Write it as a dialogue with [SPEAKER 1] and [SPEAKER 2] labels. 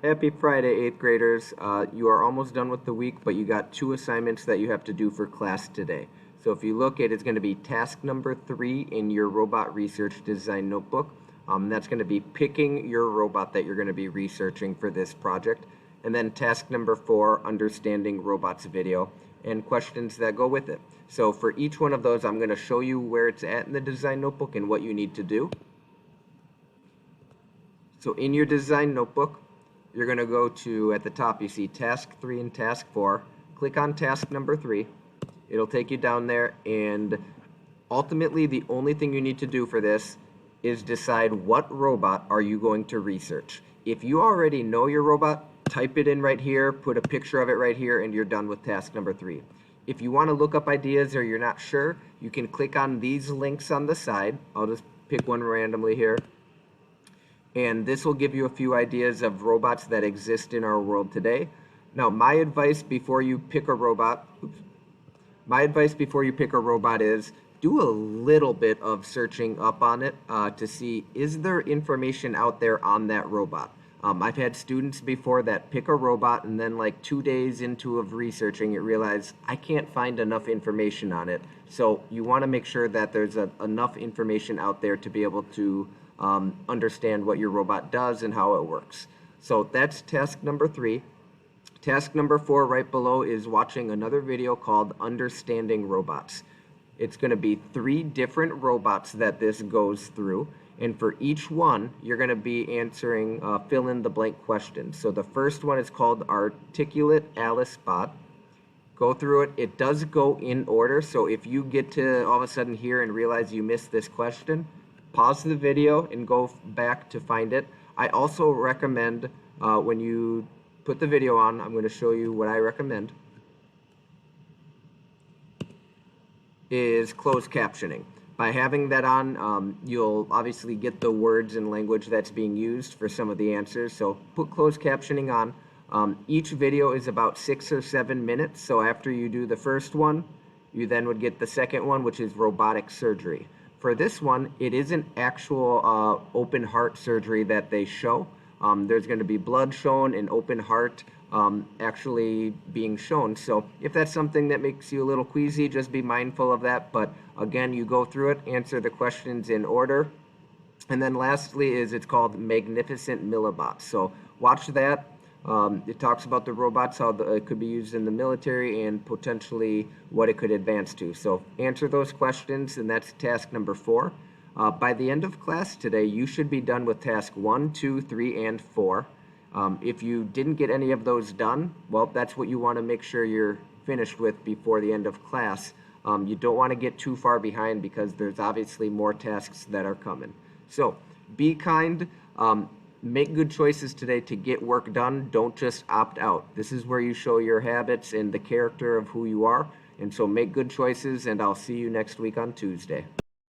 [SPEAKER 1] Happy Friday, 8th graders. You are almost done with the week, but you got 2 assignments that you have to do for class today. So if you look at it's going to be task number 3 in your robot research design notebook. That's going to be picking your robot that you're going to be researching for this project. And then task number 4, understanding robots video and questions that go with it. So for each one of those, I'm going to show you where it's at in the design notebook and what you need to do. So in your design notebook, you're going to go to, at the top, you see task 3 and task 4. Click on task number 3. It'll take you down there, and ultimately the only thing you need to do for this is decide what robot are you going to research. If you already know your robot, type it in right here, put a picture of it right here, and you're done with task number 3. If you want to look up ideas or you're not sure, you can click on these links on the side. I'll just pick one randomly here. And this will give you a few ideas of robots that exist in our world today. Now, my advice before you pick a robot, is do a little bit of searching up on it to see, is there information out there on that robot? I've had students before that pick a robot and then like 2 days into of researching it realize I can't find enough information on it. So you want to make sure that there's enough information out there to be able to understand what your robot does and how it works. So that's task number 3. Task number 4 right below is watching another video called Understanding Robots. It's going to be 3 different robots that this goes through, and for each one you're going to be answering fill in the blank questions. So the first one is called Articulate Alice Bot. Go through it. It does go in order, so if you get to all of a sudden here and realize you missed this question, pause the video and go back to find it. I also recommend when you put the video on, I'm going to show you what I recommend, is closed captioning. By having that on, you'll obviously get the words and language that's being used for some of the answers, so put closed captioning on. Each video is about 6 or 7 minutes, so after you do the first one, you then would get the second one, which is robotic surgery. For this one, it isn't actual open heart surgery that they show. There's going to be blood shown and open heart actually being shown. So if that's something that makes you a little queasy, just be mindful of that. But again, you go through it, answer the questions in order. And then lastly it's called Magnificent Millibots. So watch that. It talks about the robots, how it could be used in the military, and potentially what it could advance to. So answer those questions, and that's task number 4. By the end of class today, you should be done with task 1, 2, 3, and 4. If you didn't get any of those done, well, that's what you want to make sure you're finished with before the end of class. You don't want to get too far behind because there's obviously more tasks that are coming. So be kind. Make good choices today to get work done. Don't just opt out. This is where you show your habits and the character of who you are. And so make good choices, and I'll see you next week on Tuesday.